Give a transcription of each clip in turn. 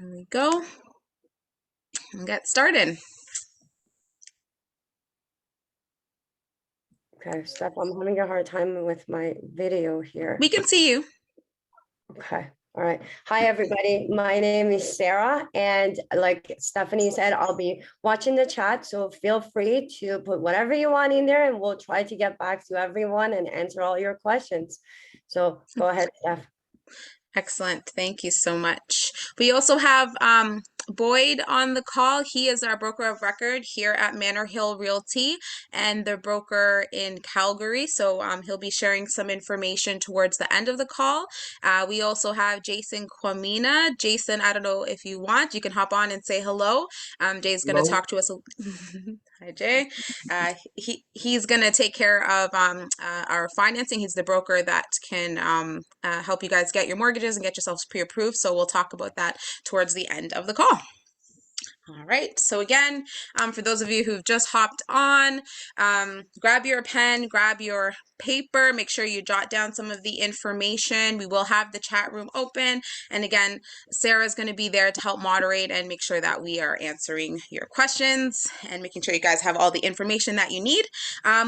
There we go. And get started. Okay, Steph, I'm having a hard time with my video here. We can see you. Okay, all right. Hi, everybody. My name is Sarah, and like Stephanie said, I'll be watching the chat, so feel free to put whatever you want in there, and we'll try to get back to everyone and answer all your questions. So go ahead, Steph. Excellent. Thank you so much. We also have Boyd on the call. He is our broker of record here at Manor Hill Realty and the broker in Calgary. So he'll be sharing some information towards the end of the call. We also have Jason Quamina. Jason, I don't know if you want, you can hop on and say hello. Jay's going to talk to us. Hi, Jay. He's going to take care of our financing. He's the broker that can help you guys get your mortgages and get yourselves pre-approved. So we'll talk about that towards the end of the call. All right, so again, for those of you who've just hopped on, grab your pen, grab your paper, make sure you jot down some of the information. We will have the chat room open. And again, Sarah's going to be there to help moderate and make sure that we are answering your questions and making sure you guys have all the information that you need.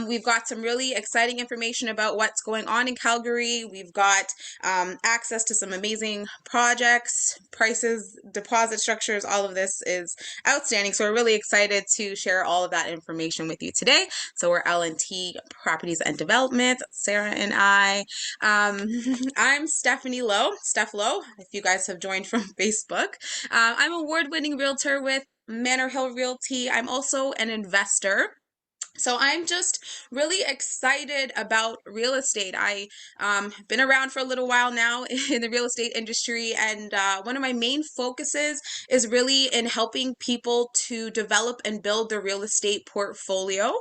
We've got some really exciting information about what's going on in Calgary. We've got access to some amazing projects, prices, deposit structures. All of this is outstanding. So we're really excited to share all of that information with you today. So we're L&T Properties and Development, Sarah and I. I'm Stephanie Lowe, Steph Lowe, if you guys have joined from Facebook. I'm an award-winning realtor with Manor Hill Realty. I'm also an investor. So I'm just really excited about real estate. I been around for a little while now in the real estate industry, and one of my main focuses is really in helping people to develop and build their real estate portfolio.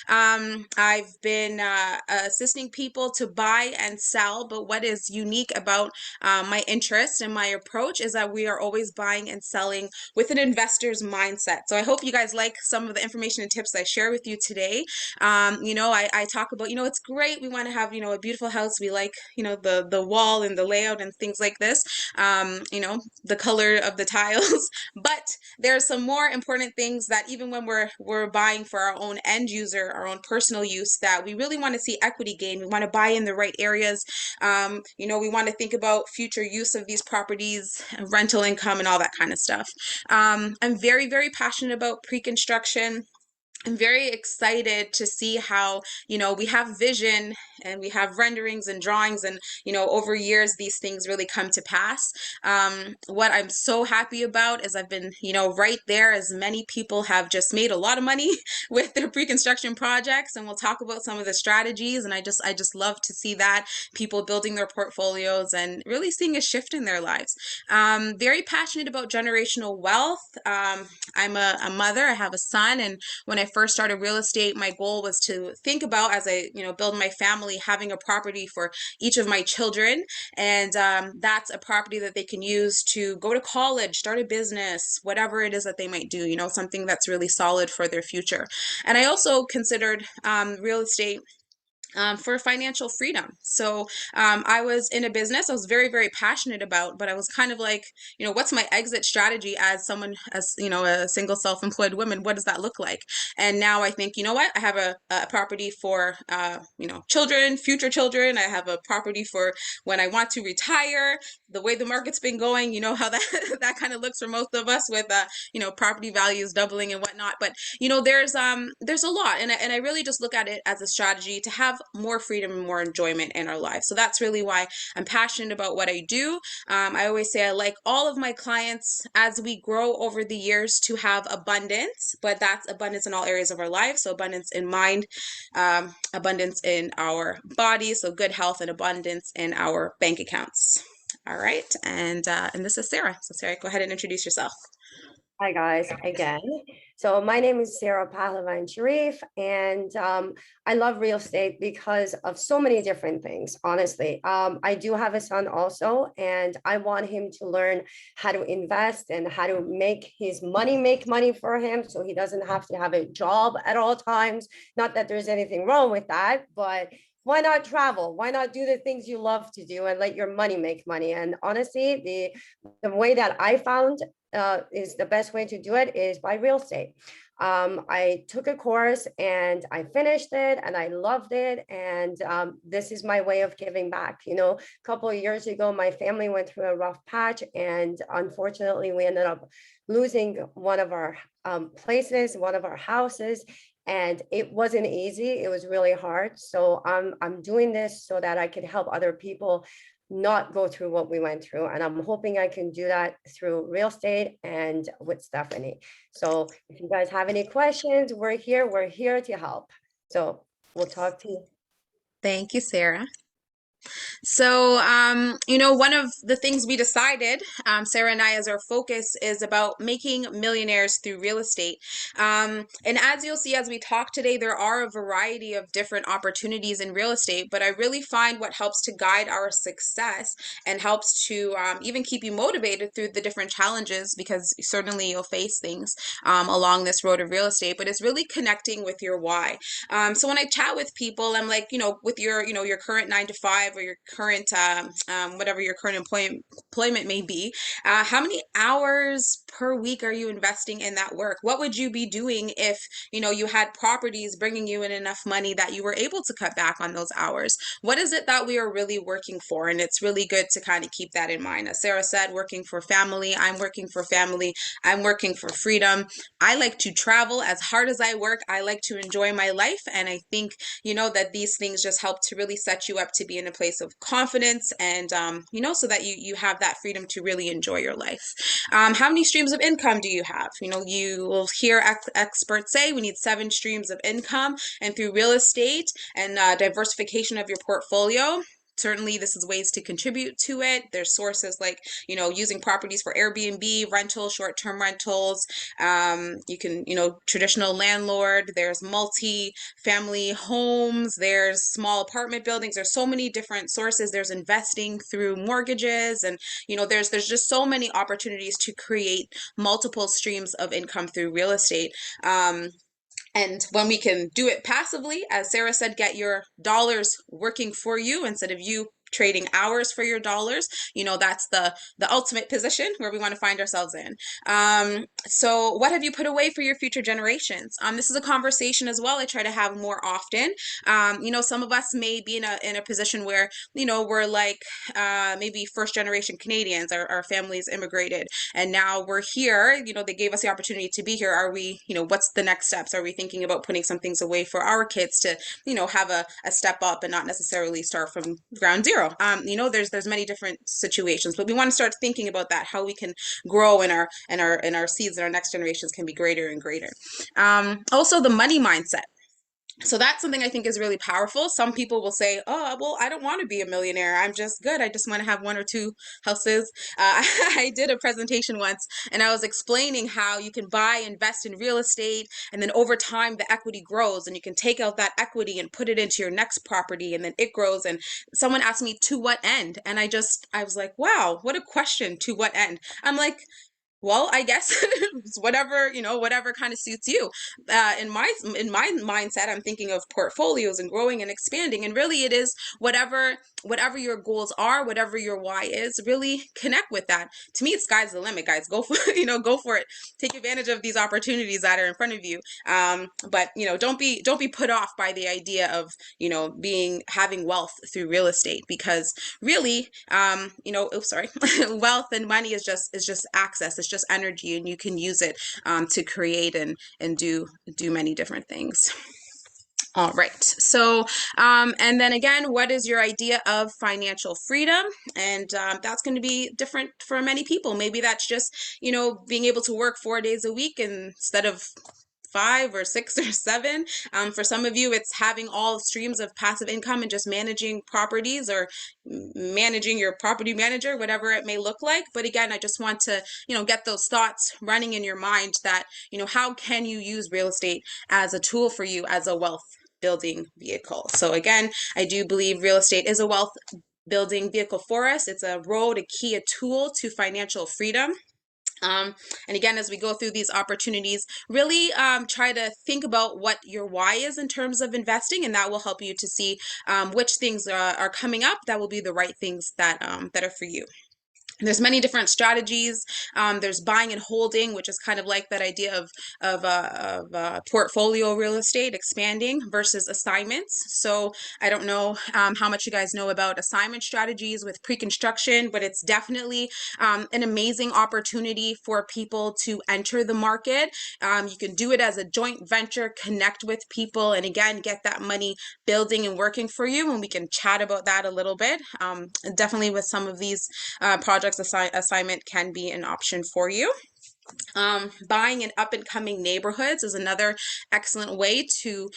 I've been assisting people to buy and sell, but what is unique about my interest and my approach is that we are always buying and selling with an investor's mindset. So I hope you guys like some of the information and tips I share with you today. I talk about, it's great. We want to have, a beautiful house. We like, the wall and the layout and things like this, the color of the tiles. But there's some more important things that even when we're buying for our own end user, our own personal use, that we really want to see equity gain. We want to buy in the right areas. We want to think about future use of these properties, rental income, and all that kind of stuff. I'm very, very passionate about pre-construction. I'm very excited to see how, we have vision and we have renderings and drawings and, over years, these things really come to pass. What I'm so happy about is I've been, right there as many people have just made a lot of money with their pre-construction projects. And we'll talk about some of the strategies. And I just love to see that, people building their portfolios and really seeing a shift in their lives. Very passionate about generational wealth. I'm a mother. I have a son, and when I first started real estate, my goal was to think about, as I build my family, having a property for each of my children, and that's a property that they can use to go to college, start a business, whatever it is that they might do, something that's really solid for their future. And I also considered real estate for financial freedom. So I was in a business I was very, very passionate about, but I was kind of like, what's my exit strategy as someone, as, a single self-employed woman? What does that look like? And now I think, what? I have a property for, children, future children. I have a property for when I want to retire. The way the market's been going, how that that kind of looks for most of us with, property values doubling and whatnot. But, there's a lot. And I really just look at it as a strategy to have more freedom and more enjoyment in our lives. So that's really why I'm passionate about what I do. I always say I like all of my clients, as we grow over the years, to have abundance, but that's abundance in all areas of our life. So abundance in mind, abundance in our body, so good health, and abundance in our bank accounts. All right, and this is Sarah. So Sarah, go ahead and introduce yourself. Hi guys, again. So my name is Sarah Pahlavan Sharif, and I love real estate because of so many different things, honestly. I do have a son also, and I want him to learn how to invest and how to make his money make money for him, so he doesn't have to have a job at all times. Not that there's anything wrong with that, but why not travel? Why not do the things you love to do and let your money make money? And honestly, the way that I found is the best way to do it is by real estate. I took a course and I finished it and I loved it. And this is my way of giving back. You know, a couple of years ago, my family went through a rough patch, and unfortunately, we ended up losing one of our places, one of our houses, and it wasn't easy. It was really hard. So I'm doing this so that I could help other people not go through what we went through. And I'm hoping I can do that through real estate and with Stephanie. So if you guys have any questions, we're here to help. So we'll talk to you. Thank you, Sarah. So, one of the things we decided, Sarah and I, as our focus is about making millionaires through real estate. And as you'll see, as we talk today, there are a variety of different opportunities in real estate, but I really find what helps to guide our success and helps to even keep you motivated through the different challenges, because certainly you'll face things along this road of real estate, but it's really connecting with your why. So when I chat with people, I'm like, with your current 9 to 5 or your current, whatever your current employment may be, how many hours per week are you investing in that work? What would you be doing if, you had properties bringing you in enough money that you were able to cut back on those hours? What is it that we are really working for? And it's really good to kind of keep that in mind. As Sarah said, working for family, I'm working for family, I'm working for freedom. I like to travel as hard as I work. I like to enjoy my life. And I think, that these things just help to really set you up to be in a place of confidence and, so that you have that freedom to really enjoy your life. How many streams of income do you have? You will hear experts say we need 7 streams of income, and through real estate and diversification of your portfolio, certainly this is ways to contribute to it. There's sources like, using properties for Airbnb, rental, short-term rentals. You can, traditional landlord, there's multi-family homes, there's small apartment buildings. There's so many different sources. There's investing through mortgages, and, there's just so many opportunities to create multiple streams of income through real estate. And when we can do it passively, as Sarah said, get your dollars working for you instead of you trading hours for your dollars, that's the ultimate position where we want to find ourselves in. So what have you put away for your future generations? This is a conversation as well I try to have more often. Some of us may be in a position where, we're like maybe first generation Canadians. Our families immigrated and now we're here. They gave us the opportunity to be here. Are we, what's the next steps? Are we thinking about putting some things away for our kids to, have a step up and not necessarily start from ground zero? There's many different situations, but we want to start thinking about that, how we can grow in our seeds, and our next generations can be greater and greater. Also the money mindset. So that's something I think is really powerful. Some people will say, oh, well, I don't want to be a millionaire. I'm just good. I just want to have 1 or 2 houses. I did a presentation once and I was explaining how you can buy, invest in real estate, and then over time the equity grows and you can take out that equity and put it into your next property and then it grows. And someone asked me, to what end? And I was like, wow, what a question. To what end? I'm like, well, I guess whatever, whatever kind of suits you. In my mindset, I'm thinking of portfolios and growing and expanding. And really it is whatever your goals are, whatever your why is, really connect with that. To me, it's sky's the limit, guys. Go for go for it. Take advantage of these opportunities that are in front of you. But don't be put off by the idea of, having wealth through real estate, because really, wealth and money is just access. It's just energy, and you can use it to create and do many different things. All right. So, and then again, what is your idea of financial freedom? And that's going to be different for many people. Maybe that's just, being able to work 4 days a week instead of 5 or 6 or 7. For some of you, it's having all streams of passive income and just managing properties or managing your property manager, whatever it may look like. But again, I just want to, get those thoughts running in your mind that, how can you use real estate as a tool for you as a wealth building vehicle? So again, I do believe real estate is a wealth building vehicle for us. It's a road, a key, a tool to financial freedom. And again, as we go through these opportunities, really try to think about what your why is in terms of investing, and that will help you to see which things are coming up that will be the right things that are for you. There's many different strategies. There's buying and holding, which is kind of like that idea of portfolio real estate expanding versus assignments. So I don't know how much you guys know about assignment strategies with pre-construction, but it's definitely an amazing opportunity for people to enter the market. You can do it as a joint venture, connect with people, and again, get that money building and working for you. And we can chat about that a little bit. Definitely with some of these projects, assignment can be an option for you. Buying in up and coming neighborhoods is another excellent way to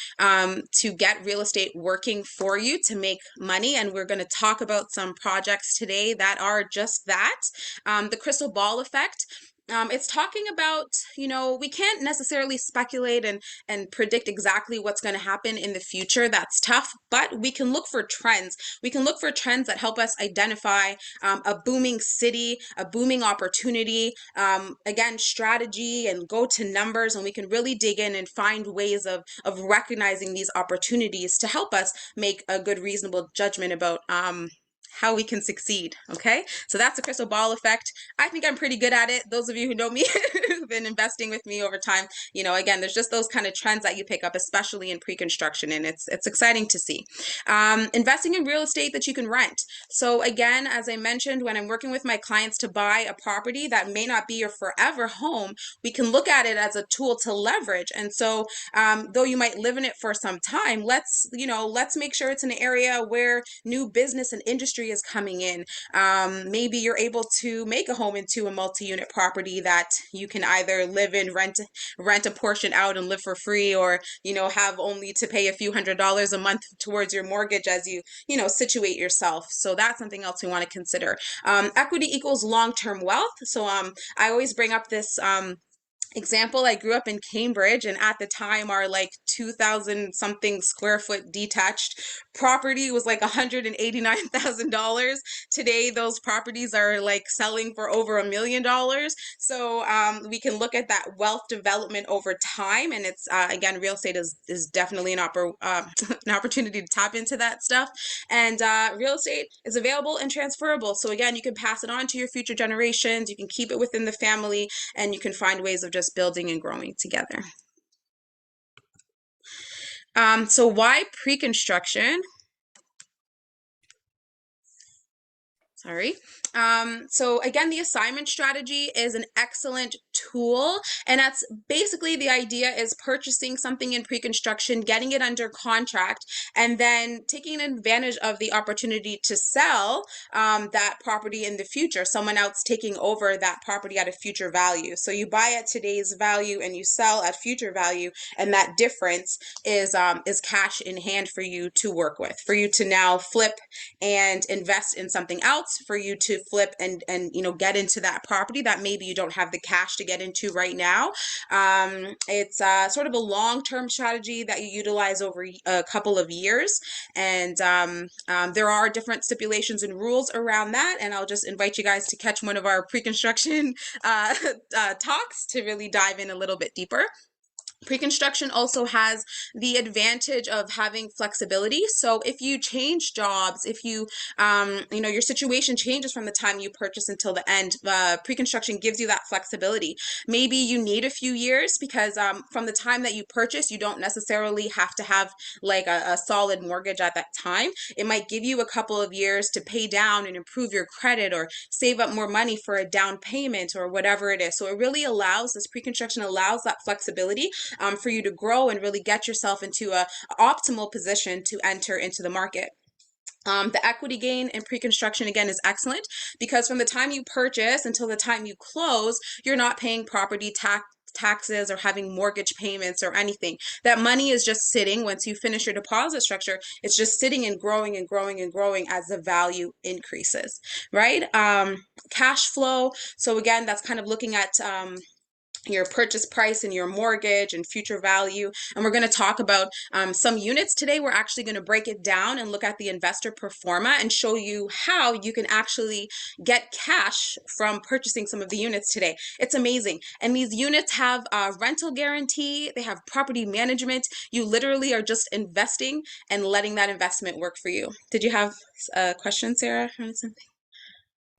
get real estate working for you to make money. And we're going to talk about some projects today that are just that. The crystal ball effect. It's talking about, we can't necessarily speculate and predict exactly what's going to happen in the future. That's tough, but we can look for trends. We can look for trends that help us identify a booming city, a booming opportunity, again, strategy, and go to numbers, and we can really dig in and find ways of recognizing these opportunities to help us make a good, reasonable judgment about how we can succeed. Okay, so that's the crystal ball effect. I think I'm pretty good at it. Those of you who know me, who've been investing with me over time, again, there's just those kind of trends that you pick up, especially in pre-construction, and it's exciting to see. Investing in real estate that you can rent. So again, as I mentioned, when I'm working with my clients to buy a property that may not be your forever home, we can look at it as a tool to leverage. And so though you might live in it for some time, let's make sure it's an area where new business and industry is coming in. Maybe you're able to make a home into a multi-unit property that you can either live in, rent a portion out and live for free, or have only to pay a few $100s a month towards your mortgage as you situate yourself. So that's something else we want to consider. Equity equals long-term wealth. So I always bring up this example. I grew up in Cambridge, and at the time our like 2,000 something square foot detached property was like $189,000. Today those properties are like selling for over $1 million. So we can look at that wealth development over time, and it's again, real estate is definitely an opportunity to tap into that stuff. And real estate is available and transferable. So again, you can pass it on to your future generations. You can keep it within the family, and you can find ways of just building and growing together. So why pre-construction? Sorry. So again, the assignment strategy is an excellent tool, and that's basically the idea is purchasing something in pre-construction, getting it under contract, and then taking advantage of the opportunity to sell that property in the future, someone else taking over that property at a future value. So you buy at today's value and you sell at future value, and that difference is cash in hand for you to work with, for you to now flip and invest in something else, for you to flip and get into that property that maybe you don't have the cash to get into right now. It's sort of a long-term strategy that you utilize over a couple of years, and there are different stipulations and rules around that, and I'll just invite you guys to catch one of our pre-construction talks to really dive in a little bit deeper. Pre-construction also has the advantage of having flexibility. So if you change jobs, if you, your situation changes from the time you purchase until the end, pre-construction gives you that flexibility. Maybe you need a few years because from the time that you purchase, you don't necessarily have to have like a solid mortgage at that time. It might give you a couple of years to pay down and improve your credit, or save up more money for a down payment, or whatever it is. So it really allows, this pre-construction allows that flexibility for you to grow and really get yourself into a optimal position to enter into the market. The equity gain in pre-construction, again, is excellent because from the time you purchase until the time you close, you're not paying property taxes or having mortgage payments or anything. That money is just sitting. Once you finish your deposit structure, it's just sitting and growing and growing and growing as the value increases, right? Cash flow. So again, that's kind of looking at your purchase price and your mortgage and future value. And we're going to talk about some units today. We're actually going to break it down and look at the investor pro forma and show you how you can actually get cash from purchasing some of the units today. It's amazing. And these units have a rental guarantee, they have property management. You literally are just investing and letting that investment work for you. Did you have a question, Sarah?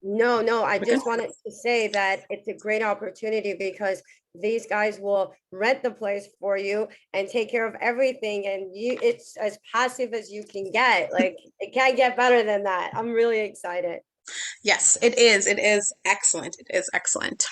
No, I We're good? just wanted to say that it's a great opportunity because these guys will rent the place for you and take care of everything, and it's as passive as you can get. Like, it can't get better than that. I'm really excited. Yes, it is. It is excellent. It is excellent.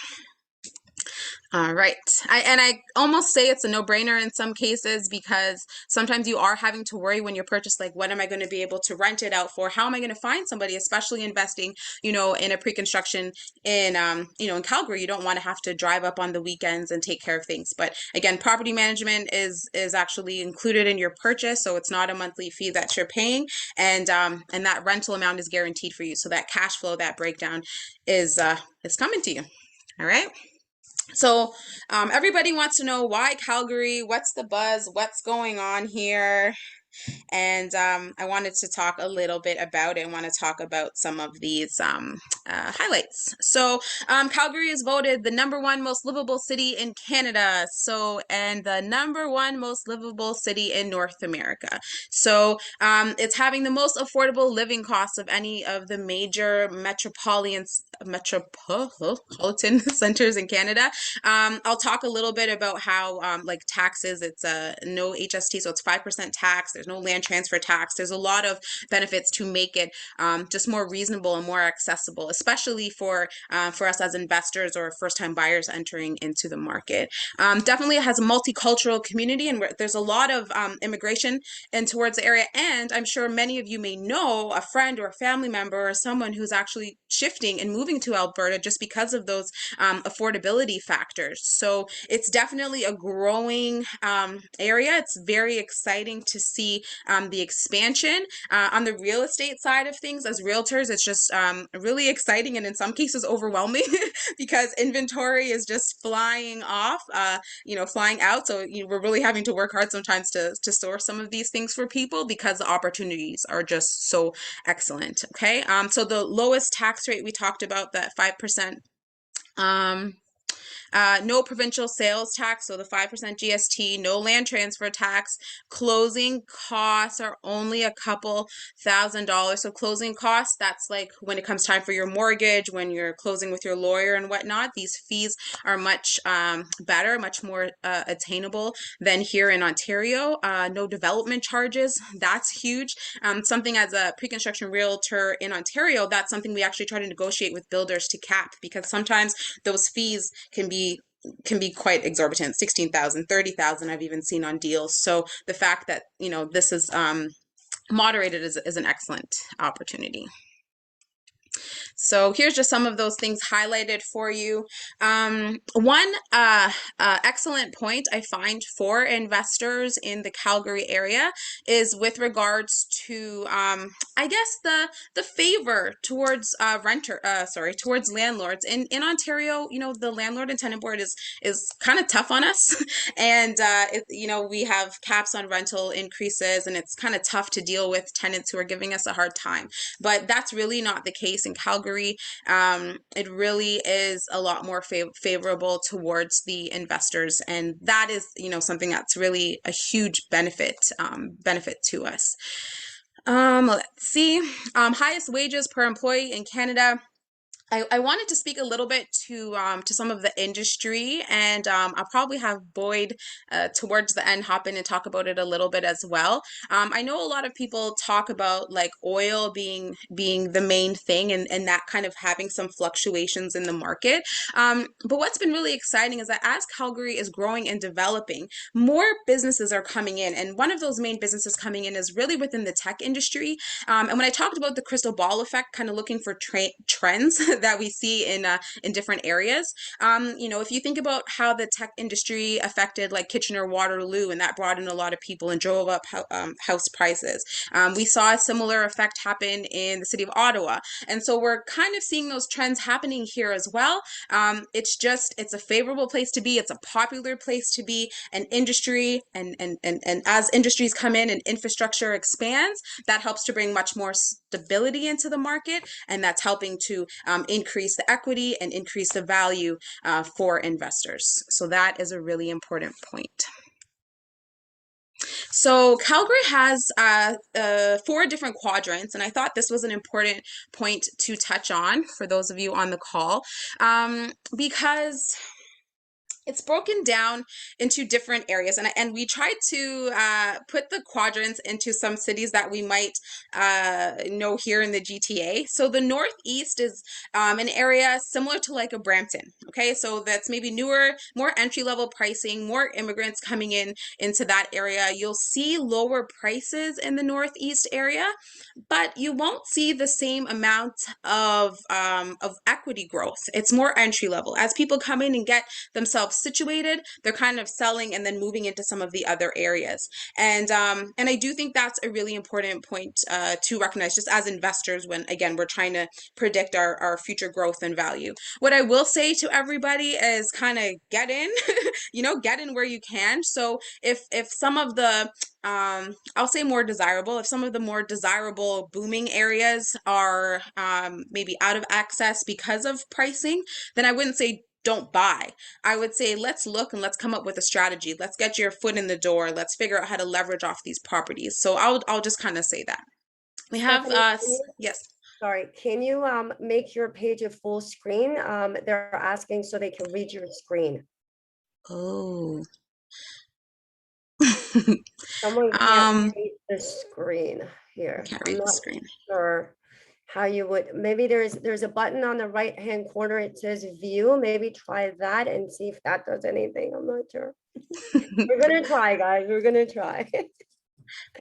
All right. I almost say it's a no-brainer in some cases because sometimes you are having to worry when you purchase, like, what am I going to be able to rent it out for? How am I going to find somebody, especially investing, in a pre-construction in Calgary. You don't want to have to drive up on the weekends and take care of things. But again, property management is actually included in your purchase, so it's not a monthly fee that you're paying, and that rental amount is guaranteed for you. So that cash flow, that breakdown is coming to you. All right. So everybody wants to know why Calgary, what's the buzz, what's going on here? And I wanted to talk a little bit about it. I want to talk about some of these highlights. So Calgary is voted the #1 most livable city in Canada. And the #1 most livable city in North America. So it's having the most affordable living costs of any of the major metropolitan centers in Canada. I'll talk a little bit about how like taxes, it's no HST, so it's 5% tax. There's no land transfer tax. There's a lot of benefits to make it just more reasonable and more accessible, especially for us as investors or first-time buyers entering into the market. Definitely it has a multicultural community, and there's a lot of immigration in towards the area. And I'm sure many of you may know a friend or a family member or someone who's actually shifting and moving to Alberta just because of those affordability factors. So it's definitely a growing area. It's very exciting to see the expansion. On the real estate side of things, as realtors, it's just really exciting and in some cases overwhelming because inventory is just flying off, flying out. So we're really having to work hard sometimes to source some of these things for people because the opportunities are just so excellent. Okay, so the lowest tax rate we talked about, that 5%. No provincial sales tax, so the 5% GST, no land transfer tax. Closing costs are only a couple $1,000s. So closing costs, that's like when it comes time for your mortgage, when you're closing with your lawyer and whatnot. These fees are much better, much more attainable than here in Ontario. No development charges, that's huge. Something as a pre-construction realtor in Ontario, that's something we actually try to negotiate with builders to cap, because sometimes those fees can be quite exorbitant. 16,000, 30,000 I've even seen on deals. So the fact that this is moderated is an excellent opportunity. So here's just some of those things highlighted for you. One excellent point I find for investors in the Calgary area is with regards to, I guess, the favor towards towards landlords. In Ontario, the landlord and tenant board is kind of tough on us, and we have caps on rental increases, and it's kind of tough to deal with tenants who are giving us a hard time. But that's really not the case in Calgary. It really is a lot more favorable towards the investors, and that is, something that's really a huge benefit to us. Let's see. Highest wages per employee in Canada. I wanted to speak a little bit to some of the industry, and I'll probably have Boyd towards the end hop in and talk about it a little bit as well. I know a lot of people talk about like oil being the main thing, and that kind of having some fluctuations in the market. But what's been really exciting is that as Calgary is growing and developing, more businesses are coming in, and one of those main businesses coming in is really within the tech industry. And when I talked about the crystal ball effect, kind of looking for trends that we see in different areas. If you think about how the tech industry affected like Kitchener, Waterloo, and that brought in a lot of people and drove up house prices. We saw a similar effect happen in the city of Ottawa, and so we're kind of seeing those trends happening here as well. It's a favorable place to be. It's a popular place to be. An industry, and as industries come in and infrastructure expands, that helps to bring much more stability into the market, and that's helping to increase the equity and increase the value for investors. So that is a really important point. So Calgary has four different quadrants, and I thought this was an important point to touch on for those of you on the call, because it's broken down into different areas, and we tried to put the quadrants into some cities that we might know here in the GTA. So the Northeast is an area similar to like a Brampton. Okay, so that's maybe newer, more entry level pricing, more immigrants coming in into that area. You'll see lower prices in the Northeast area, but you won't see the same amount of equity growth. It's more entry level. As people come in and get themselves situated, they're kind of selling and then moving into some of the other areas. And I do think that's a really important point to recognize just as investors when, again, we're trying to predict our future growth and value. What I will say to everybody is kind of get in, get in where you can. So if some of the I'll say more desirable. If some of the more desirable booming areas are maybe out of access because of pricing, then I wouldn't say don't buy. I would say let's look and let's come up with a strategy. Let's get your foot in the door. Let's figure out how to leverage off these properties. So I'll just kind of say that. We have Stephanie, yes. sorry, can you make your page a full screen? They're asking so they can read your screen. Oh. Someone can't um read the screen here. can't I'm read the not screen. sure how you would, maybe there's a button on the right hand corner. It says view. Maybe try that and see if that does anything. I'm not sure. We're gonna try, guys. We're gonna try.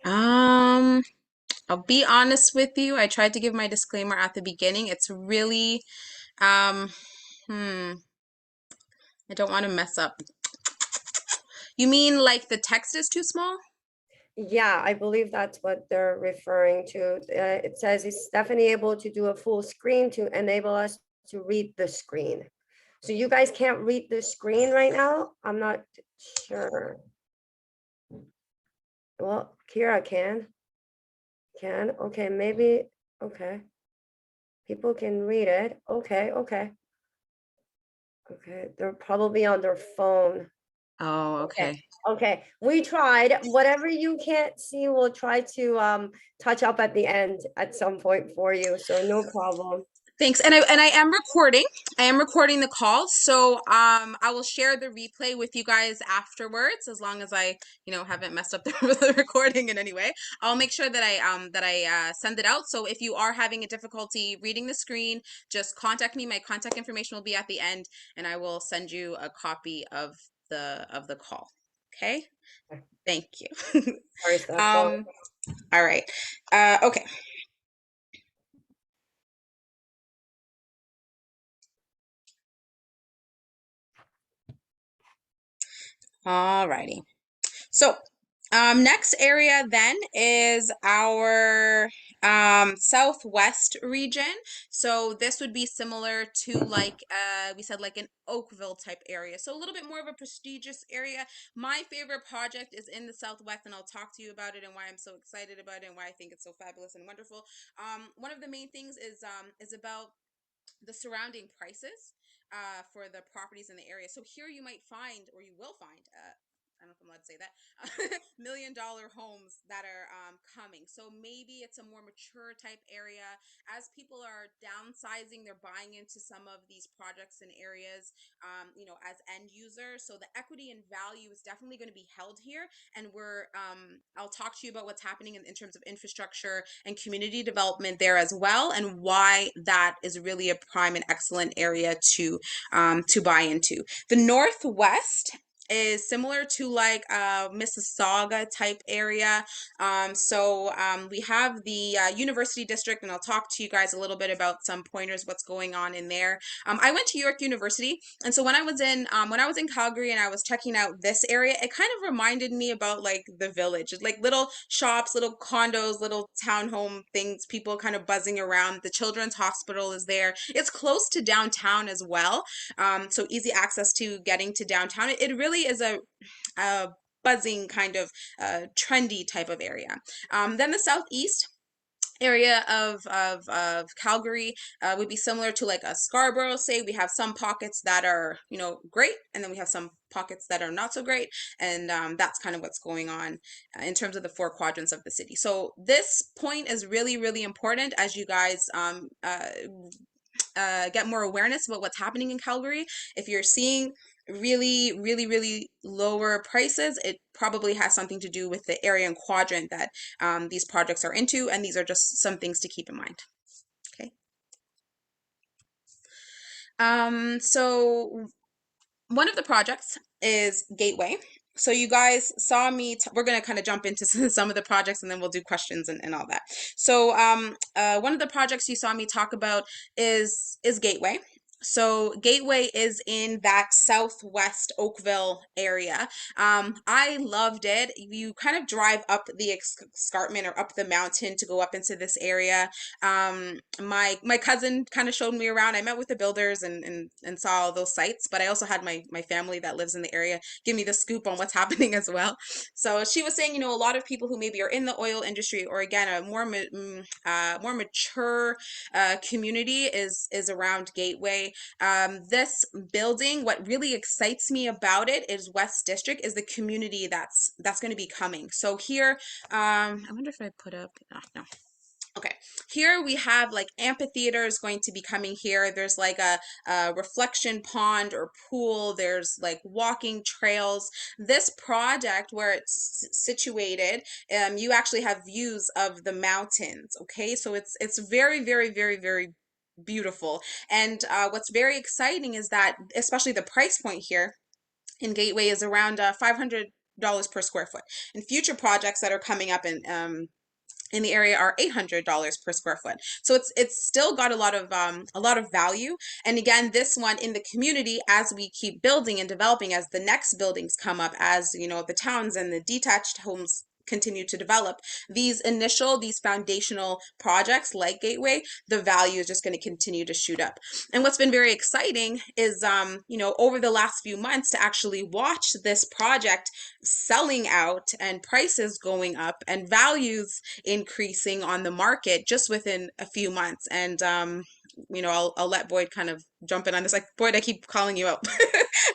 um I'll be honest with you. I tried to give my disclaimer at the beginning. It's really um hmm I don't want to mess up. You mean like the text is too small? Yeah, I believe that's what they're referring to. It says, is Stephanie able to do a full screen to enable us to read the screen? So you guys can't read the screen right now? I'm not sure. Well, Kira can. Okay, maybe, okay. People can read it. Okay. They're probably on their phone. Oh, Okay. okay. Okay, we tried. Whatever you can't see, we'll try to touch up at the end at some point for you. So no problem. Thanks. And I am recording. I am recording the call. So I will share the replay with you guys afterwards, as long as I, haven't messed up the recording in any way. I'll make sure that I send it out. So if you are having a difficulty reading the screen, just contact me. My contact information will be at the end, and I will send you a copy of the call. Okay? Thank you. Sorry, Steph. Go. um all right. Okay. All righty. So, next area then is our southwest region. So this would be similar to like we said, like an Oakville type area. So a little bit more of a prestigious area. My favorite project is in the southwest, and I'll talk to you about it and why I'm so excited about it and why I think it's so fabulous and wonderful. One of the main things is about the surrounding prices for the properties in the area. So here you might find, or you will find, I don't know if I'm allowed to say that, $1 million homes that are coming. So maybe it's a more mature type area. As people are downsizing, they're buying into some of these projects and areas, as end users. So the equity and value is definitely going to be held here. And I'll talk to you about what's happening in terms of infrastructure and community development there as well, and why that is really a prime and excellent area to buy into. The Northwest is similar to like a Mississauga type area. We have the University District, and I'll talk to you guys a little bit about some pointers, what's going on in there. I went to York University, and so when I was in Calgary and I was checking out this area, it kind of reminded me about like the village, like little shops, little condos, little townhome things, people kind of buzzing around. The children's hospital is there. It's close to downtown as well, so easy access to getting to downtown. It really is a buzzing kind of trendy type of area. Then the southeast area of Calgary would be similar to like a Scarborough, say. We have some pockets that are, great, and then we have some pockets that are not so great, and that's kind of what's going on in terms of the four quadrants of the city. So this point is really, really important as you guys get more awareness about what's happening in Calgary. If you're seeing really, really, really lower prices, it probably has something to do with the area and quadrant that these projects are into, and these are just some things to keep in mind. Okay. So one of the projects is Gateway. So you guys saw me, we're going to kind of jump into some of the projects and then we'll do questions and all that. So one of the projects you saw me talk about is Gateway. So Gateway is in that southwest Oakville area. I loved it. You kind of drive up the escarpment or up the mountain to go up into this area. My cousin kind of showed me around. I met with the builders and saw all those sites, but I also had my family that lives in the area give me the scoop on what's happening as well. So she was saying, a lot of people who maybe are in the oil industry, or again a more mature community is around Gateway. This building, what really excites me about it is West District is the community that's going to be coming. So here, I wonder if I put up, no. Okay, here we have like amphitheater is going to be coming here. There's like a reflection pond or pool. There's like walking trails. This project where it's situated, you actually have views of the mountains. Okay, so it's very, very, very, very beautiful. And what's very exciting is that, especially the price point here in Gateway is around $500 per square foot. And future projects that are coming up in the area are $800 per square foot. So it's still got a lot of value. And again, this one in the community, as we keep building and developing, as the next buildings come up, as the towns and the detached homes continue to develop, these foundational projects like Gateway, the value is just going to continue to shoot up. And what's been very exciting is over the last few months to actually watch this project selling out and prices going up and values increasing on the market just within a few months. And I'll let Boyd kind of jump in on this. Like, Boyd, I keep calling you out.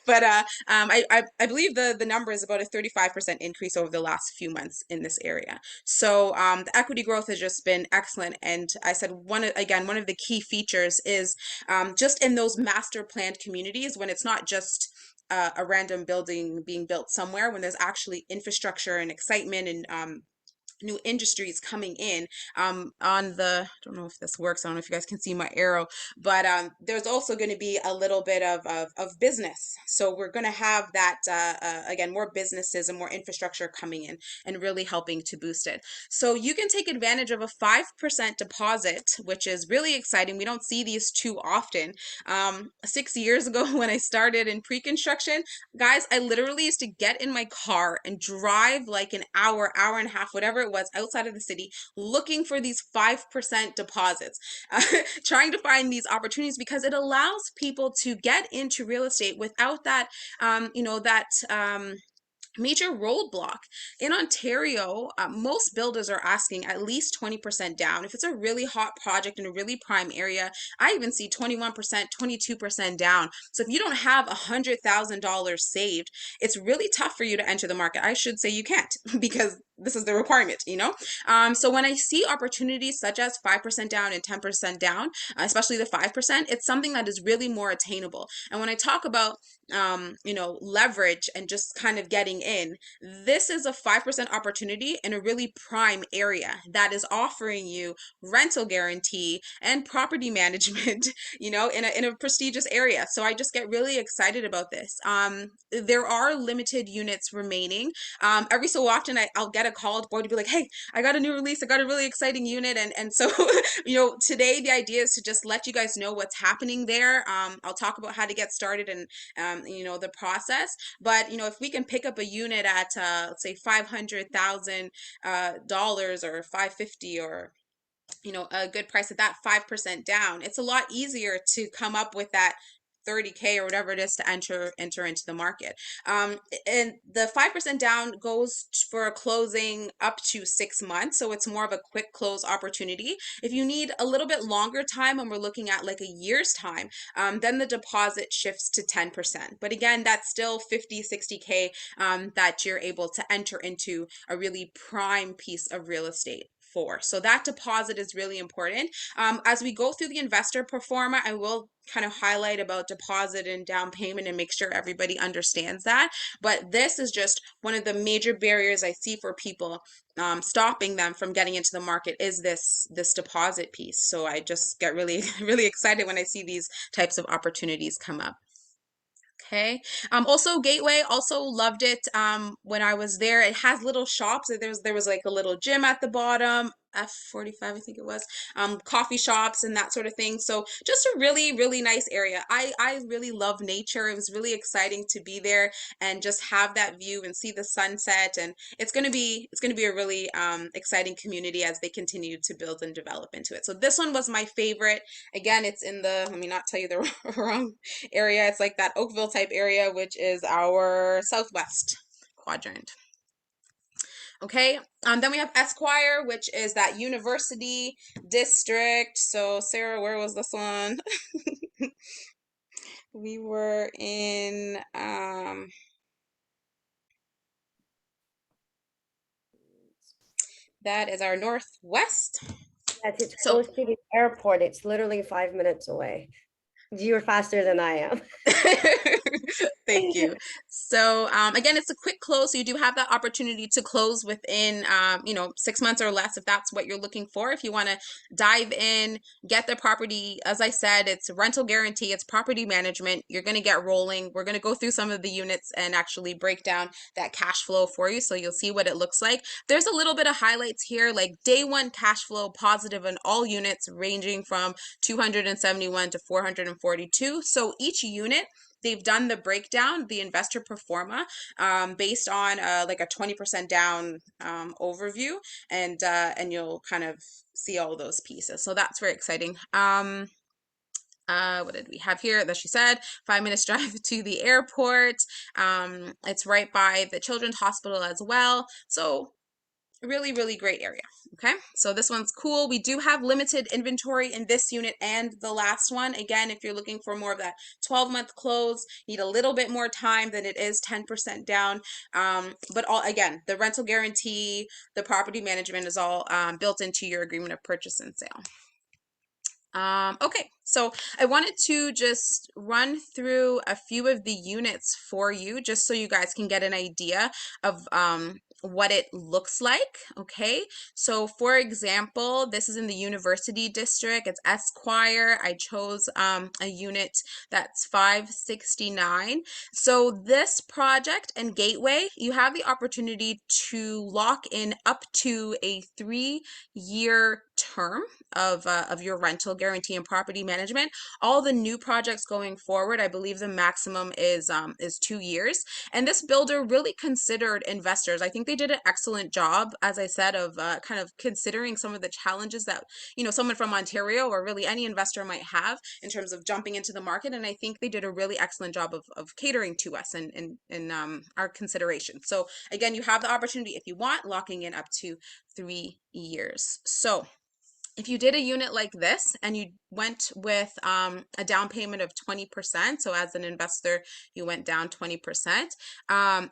But I believe the number is about a 35% increase over the last few months in this area. So the equity growth has just been excellent. And I said, one of the key features is just in those master planned communities, when it's not just a random building being built somewhere, when there's actually infrastructure and excitement and new industries coming in. On the, I don't know if this works, I don't know if you guys can see my arrow, but there's also going to be a little bit of business. So we're going to have that, again, more businesses and more infrastructure coming in and really helping to boost it. So you can take advantage of a 5% deposit, which is really exciting. We don't see these too often. 6 years ago when I started in pre-construction, guys, I literally used to get in my car and drive like an hour and a half, whatever it was, outside of the city, looking for these 5% deposits, trying to find these opportunities, because it allows people to get into real estate without that, major roadblock. In Ontario, most builders are asking at least 20% down. If it's a really hot project in a really prime area, I even see 21%, 22% down. So if you don't have $100,000 saved, it's really tough for you to enter the market. I should say you can't because this is the requirement, you know? So when I see opportunities such as 5% down and 10% down, especially the 5%, it's something that is really more attainable. And when I talk about leverage and just kind of getting in, this is a 5% opportunity in a really prime area that is offering you rental guarantee and property management, in a prestigious area. So I just get really excited about this. There are limited units remaining. Every so often I'll get a call boy to be like, hey, I got a new release. I got a really exciting unit. And so, today the idea is to just let you guys know what's happening there. I'll talk about how to get started and, the process. But, if we can pick up a unit at, let's say $500,000 or 550 or a good price at that 5% down, it's a lot easier to come up with that 30K or whatever it is to enter into the market. And the 5% down goes for a closing up to 6 months. So it's more of a quick close opportunity. If you need a little bit longer time, and we're looking at like a year's time, then the deposit shifts to 10%. But again, that's still 50, 60K that you're able to enter into a really prime piece of real estate for. So that deposit is really important. As we go through the investor pro forma, I will kind of highlight about deposit and down payment and make sure everybody understands that. But this is just one of the major barriers I see for people, stopping them from getting into the market, is this deposit piece. So I just get really, really excited when I see these types of opportunities come up. Okay. Also Gateway, also loved it. When I was there, it has little shops. There was like a little gym at the bottom, F45, I think it was, coffee shops and that sort of thing. So just a really, really nice area. I really love nature. It was really exciting to be there and just have that view and see the sunset. And it's gonna be a really exciting community as they continue to build and develop into it. So this one was my favorite. Again, it's in the, let me not tell you the wrong area. It's like that Oakville type area, which is our southwest quadrant. Okay, then we have Esquire, which is that university district. So Sarah, where was this one? We were in, that is our northwest. Yes, it's So close to the airport. It's literally 5 minutes away. You're faster than I am. thank you. So again, it's a quick close. So you do have that opportunity to close within 6 months or less if that's what you're looking for. If you want to dive in, get the property, as I said, it's rental guarantee, it's property management. You're going to get rolling. We're going to go through some of the units and actually break down that cash flow for you, so you'll see what it looks like. There's a little bit of highlights here, like day one cash flow positive in all units ranging from 271 to 442. So each unit, they've done the breakdown, the investor pro forma, based on like a 20% down overview, and you'll kind of see all those pieces. So that's very exciting. What did we have here? That she said 5 minutes drive to the airport. It's right by the children's hospital as well. So really, really great area. Okay, so this one's cool. We do have limited inventory in this unit and the last one. Again, if you're looking for more of that 12-month close, need a little bit more time than it is 10% down. But again, the rental guarantee, the property management is all built into your agreement of purchase and sale. Okay, so I wanted to just run through a few of the units for you, just so you guys can get an idea of what it looks like. Okay, so for example, this is in the University District. It's Esquire. I chose a unit that's 569. So this project and Gateway, you have the opportunity to lock in up to a 3-year term of your rental guarantee and property management. All the new projects going forward, I believe the maximum is 2 years. And this builder really considered investors. I think they did an excellent job, as I said, of kind of considering some of the challenges that someone from Ontario or really any investor might have in terms of jumping into the market. And I think they did a really excellent job of catering to us and our consideration. So again, you have the opportunity, if you want, locking in up to 3 years. So if you did a unit like this and you went with a down payment of 20%, so as an investor, you went down 20%,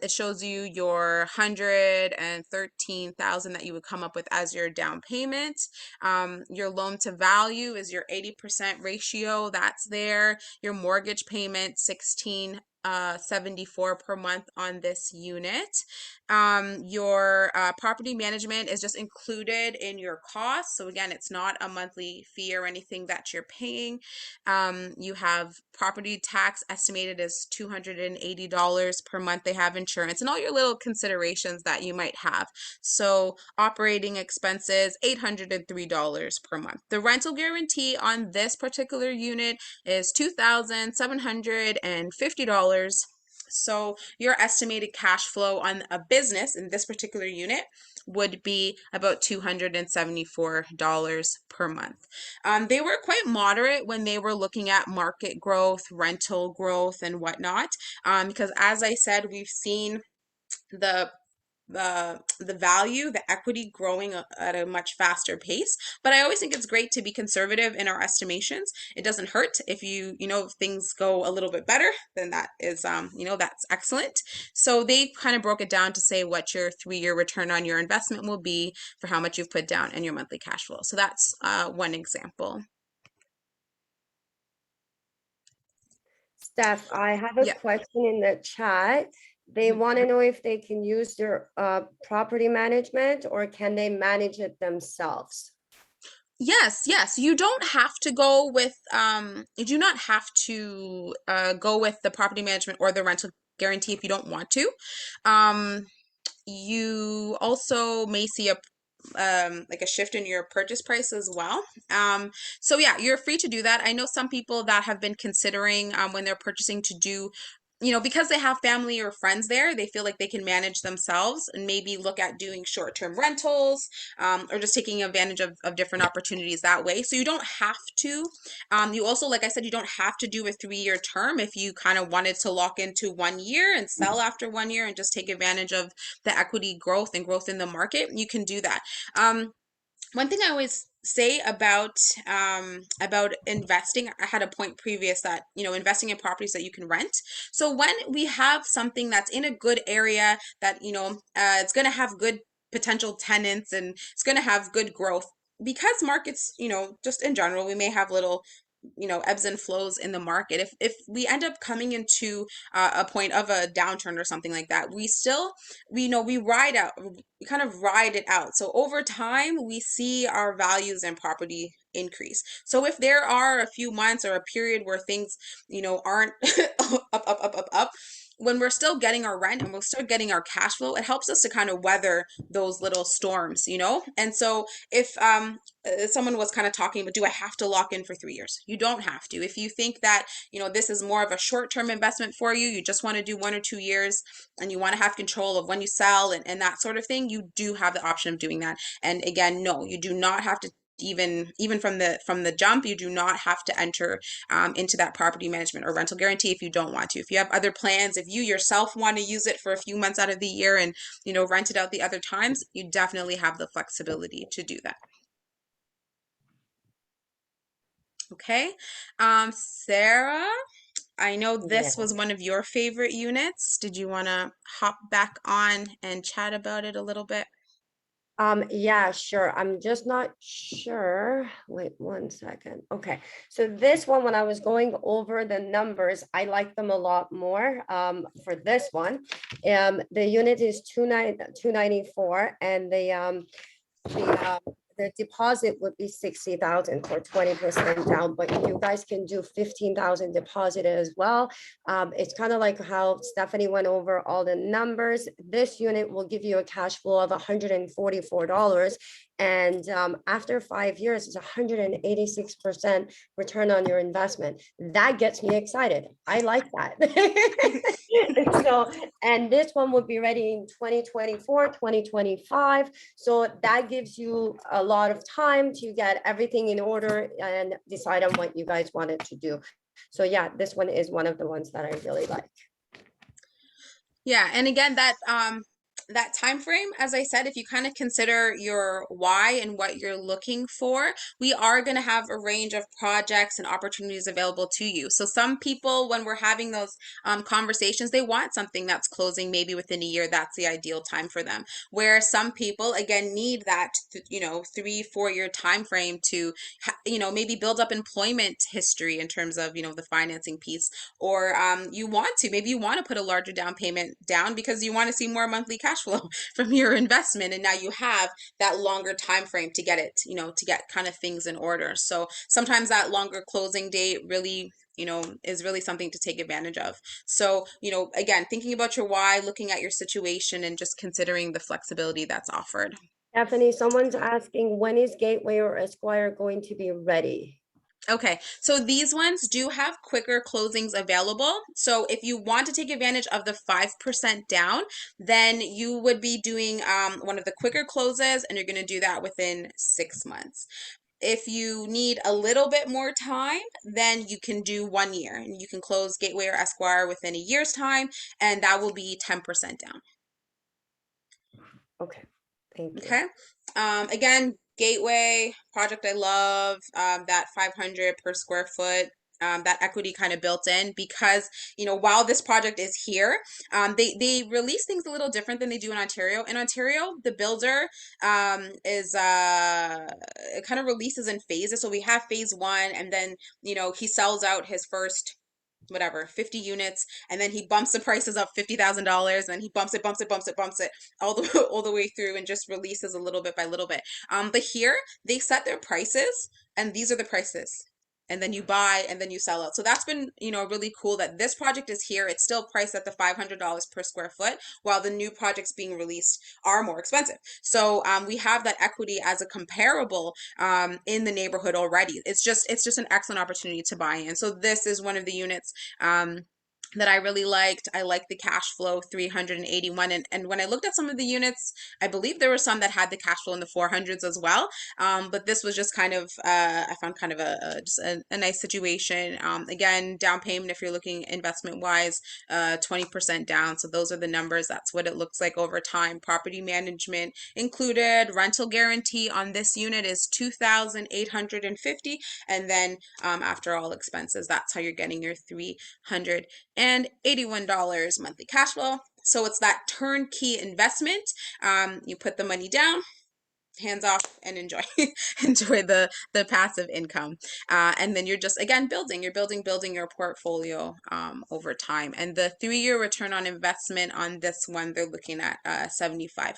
it shows you your 113,000 that you would come up with as your down payment. Your loan to value is your 80% ratio, that's there. Your mortgage payment, 1674 per month on this unit. Your property management is just included in your cost. So again, it's not a monthly fee or anything that you're paying. You have property tax estimated as $280 per month. They have insurance and all your little considerations that you might have. So operating expenses, $803 per month. The rental guarantee on this particular unit is $2,750. So your estimated cash flow on a business in this particular unit would be about $274 per month. They were quite moderate when they were looking at market growth, rental growth, and whatnot. Because as I said, we've seen the the value, the equity growing at a much faster pace. But I always think it's great to be conservative in our estimations. It doesn't hurt if if things go a little bit better, then that is, that's excellent. So they kind of broke it down to say what your 3-year return on your investment will be for how much you've put down and your monthly cash flow. So that's one example. Steph, I have a Yeah. question in the chat. They want to know if they can use their property management or can they manage it themselves? Yes, yes. You don't have to go with you do not have to go with the property management or the rental guarantee if you don't want to. Um, you also may see a like a shift in your purchase price as well. So yeah, you're free to do that. I know some people that have been considering when they're purchasing to do, because they have family or friends there, they feel like they can manage themselves and maybe look at doing short-term rentals, or just taking advantage of different opportunities that way. So you don't have to. You also, like I said, you don't have to do a 3-year term if you kind of wanted to lock into 1 year and sell after 1 year and just take advantage of the equity growth and growth in the market. You can do that. One thing I always say about investing, I had a point previous that investing in properties that you can rent. So when we have something that's in a good area that it's going to have good potential tenants and it's going to have good growth, because markets, just in general, we may have little ebbs and flows in the market. If we end up coming into a point of a downturn or something like that, we still we kind of ride it out. So over time we see our values and property increase. So if there are a few months or a period where things aren't up, when we're still getting our rent and we're still getting our cash flow, it helps us to kind of weather those little storms. And so if someone was kind of talking about, do I have to lock in for 3 years? You don't have to. If you think that, this is more of a short-term investment for you, you just want to do 1 or 2 years and you want to have control of when you sell and that sort of thing, you do have the option of doing that. And again, no, you do not have to even from the jump, you do not have to enter into that property management or rental guarantee if you don't want to. If you have other plans, if you yourself want to use it for a few months out of the year and rent it out the other times, you definitely have the flexibility to do that. Okay. Sarah, I know this Yeah. was one of your favorite units. Did you want to hop back on and chat about it a little bit? Yeah, sure. I'm just not sure. Wait 1 second. Okay. So this one, when I was going over the numbers, I like them a lot more. For this one, the unit is 294 and the deposit would be 60,000 for 20% down, but you guys can do 15,000 deposit as well. It's kind of like how Stephanie went over all the numbers. This unit will give you a cash flow of $144. And after 5 years, it's 186% return on your investment. That gets me excited. I like that. So, and this one would be ready in 2024, 2025. So that gives you a lot of time to get everything in order and decide on what you guys wanted to do. So yeah, this one is one of the ones that I really like. Yeah, and again, that time frame, as I said, if you kind of consider your why and what you're looking for, we are going to have a range of projects and opportunities available to you. So some people, when we're having those conversations, they want something that's closing maybe within a year. That's the ideal time for them. Where some people, again, need that, 3, 4 year time frame to, maybe build up employment history in terms of, the financing piece. Or maybe you want to put a larger down payment down because you want to see more monthly cash flow from your investment, and now you have that longer time frame to get it, to get kind of things in order. So sometimes that longer closing date really, is really something to take advantage of. So, again, thinking about your why, looking at your situation, and just considering the flexibility that's offered. Stephanie, someone's asking, when is Gateway or Esquire going to be ready? Okay, so these ones do have quicker closings available. So if you want to take advantage of the 5% down, then you would be doing one of the quicker closes, and you're going to do that within 6 months. If you need a little bit more time, then you can do 1 year, and you can close Gateway or Esquire within a year's time, and that will be 10% down. Okay, thank you. Okay. Again, Gateway project I love, that 500 per square foot. That equity kind of built in because, while this project is here, they release things a little different than they do in Ontario. In Ontario, the builder is it kind of releases in phases. So we have phase one, and then, he sells out his first whatever 50 units, and then he bumps the prices up $50,000, and he bumps it all the all the way through, and just releases a little bit by little bit. But here they set their prices, and these are the prices, and then you buy and then you sell out. So that's been, really cool that this project is here. It's still priced at the $500 per square foot, while the new projects being released are more expensive. So we have that equity as a comparable in the neighborhood already. It's just an excellent opportunity to buy in. So this is one of the units that I really liked. I liked the cash flow 381, and when I looked at some of the units, I believe there were some that had the cash flow in the 400s as well. But this was just kind of I found kind of just a nice situation. Again, down payment if you're looking investment wise, 20% down. So those are the numbers. That's what it looks like over time. Property management included. Rental guarantee on this unit is 2,850, and then after all expenses, that's how you're getting your 381 monthly cash flow. So it's that turnkey investment. You put the money down, hands off, and enjoy enjoy the passive income, and then you're just again building your portfolio over time. And the 3 year return on investment on this one, they're looking at 75%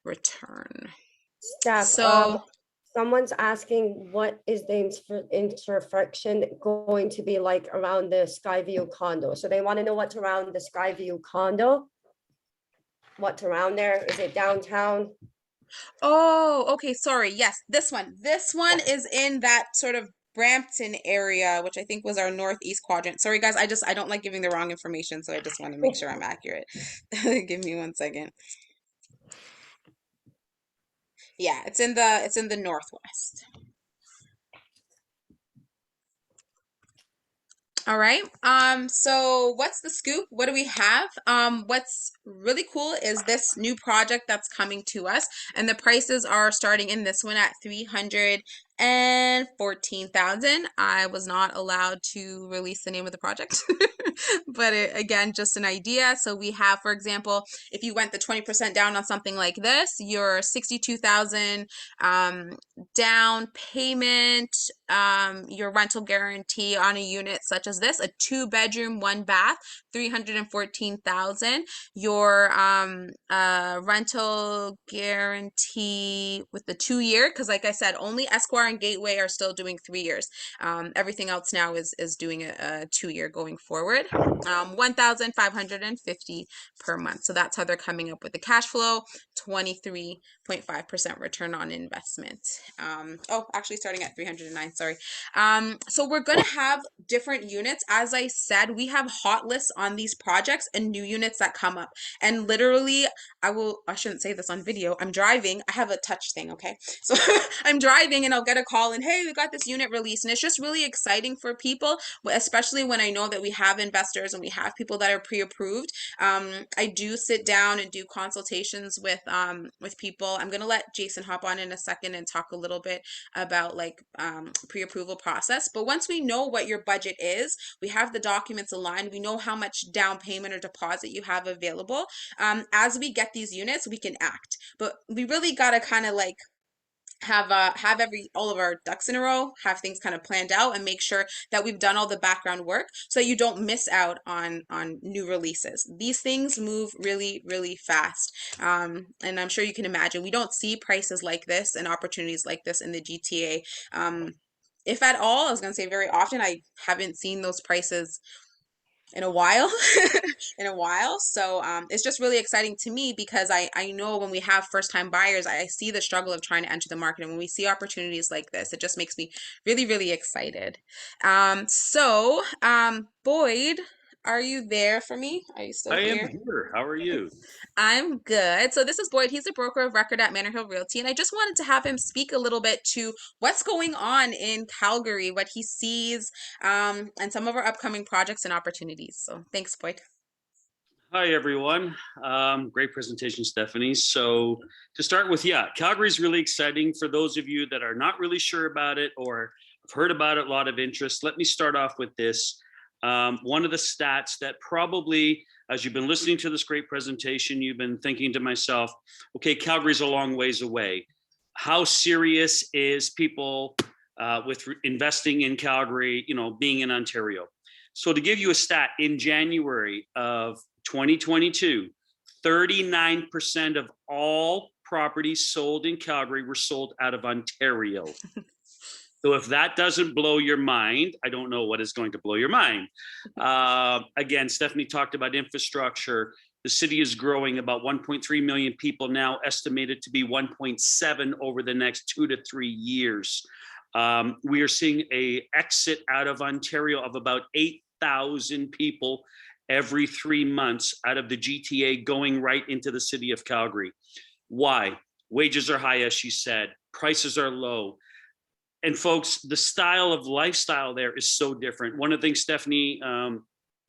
return. Steph, So someone's asking, what is the intersection going to be like around the Skyview condo? So they want to know what's around the Skyview condo. What's around there? Is it downtown? oh, okay, sorry. Yes, this one. This one is in that sort of Brampton area, which I think was our northeast quadrant. Sorry, guys, I don't like giving the wrong information, so I just want to make sure I'm accurate. Give me one second. Yeah, it's in the northwest. All right. So what's the scoop? What do we have? What's really cool is this new project that's coming to us, and the prices are starting in this one at 314,000. I was not allowed to release the name of the project, but again, just an idea. So we have, for example, if you went the 20% down on something like this, your 62,000 down payment, your rental guarantee on a unit such as this, a 2 bedroom, 1 bath, 314,000. Your rental guarantee with the 2 year, because like I said, only Esquire and Gateway are still doing 3 years. Everything else now is doing a 2 year going forward. 1,550 per month. So that's how they're coming up with the cash flow, 23.5% return on investment. Actually starting at 309, sorry. So we're going to have different units. As I said, we have hot lists on these projects and new units that come up. And literally, I shouldn't say this on video. I'm driving. I have a touch thing, okay? So I'm driving and I'll get a call and, hey, we got this unit release. And it's just really exciting for people, especially when I know that we have investors and we have people that are pre-approved. I do sit down and do consultations with people. I'm gonna let Jason hop on in a second and talk a little bit about like pre-approval process. But once we know what your budget is, we have the documents aligned, we know how much down payment or deposit you have available. As we get these units, we can act. But we really gotta kind of like have all of our ducks in a row, have things kind of planned out, and make sure that we've done all the background work so you don't miss out on new releases. These things move really, really fast. And I'm sure you can imagine we don't see prices like this and opportunities like this in the GTA. If at all, I was going to say very often, I haven't seen those prices in a while. In a while. So it's just really exciting to me because I know when we have first time buyers, I see the struggle of trying to enter the market. And when we see opportunities like this, it just makes me really, really excited. Boyd, are you there for me? Are you still I am here? here. How are you? I'm good. So this is Boyd. He's a broker of record at Manor Hill Realty, and I just wanted to have him speak a little bit to what's going on in Calgary, what he sees, and some of our upcoming projects and opportunities. So thanks, Boyd. Hi, everyone. Great presentation, Stephanie. So to start with, yeah, Calgary is really exciting. For those of you that are not really sure about it or have heard about it, a lot of interest. Let me start off with this. One of the stats that probably, as you've been listening to this great presentation, you've been thinking to myself, okay, Calgary's a long ways away. How serious is people with investing in Calgary, being in Ontario? So to give you a stat, in January of 2022, 39% of all properties sold in Calgary were sold out of Ontario. So if that doesn't blow your mind, I don't know what is going to blow your mind. Again, Stephanie talked about infrastructure. The city is growing about 1.3 million people now, estimated to be 1.7 over the next 2 to 3 years. We are seeing an exit out of Ontario of about 8,000 people every 3 months out of the GTA going right into the city of Calgary. Why? Wages are high, as she said. Prices are low. And folks, the style of lifestyle there is so different. One of the things, Stephanie,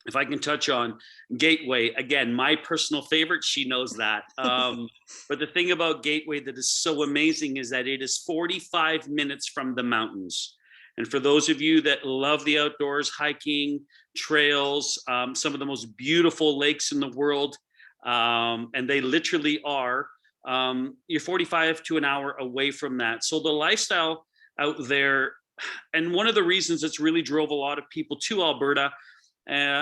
if I can touch on Gateway, again, my personal favorite, she knows that. But the thing about Gateway that is so amazing is that it is 45 minutes from the mountains. And for those of you that love the outdoors, hiking, trails, some of the most beautiful lakes in the world, and they literally are, you're 45 to an hour away from that. So the lifestyle out there, and one of the reasons it's really drove a lot of people to Alberta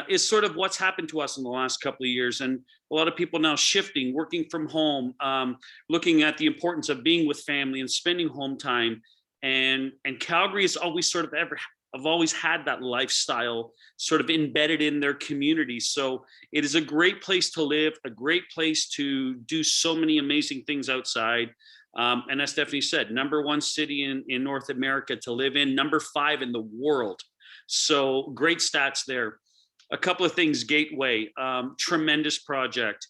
is sort of what's happened to us in the last couple of years. And a lot of people now shifting, working from home, looking at the importance of being with family and spending home time. And Calgary has always sort of have always had that lifestyle sort of embedded in their community. So it is a great place to live, a great place to do so many amazing things outside. And as Stephanie said, #1 city in North America to live in, #5 in the world. So great stats there. A couple of things, Gateway, tremendous project.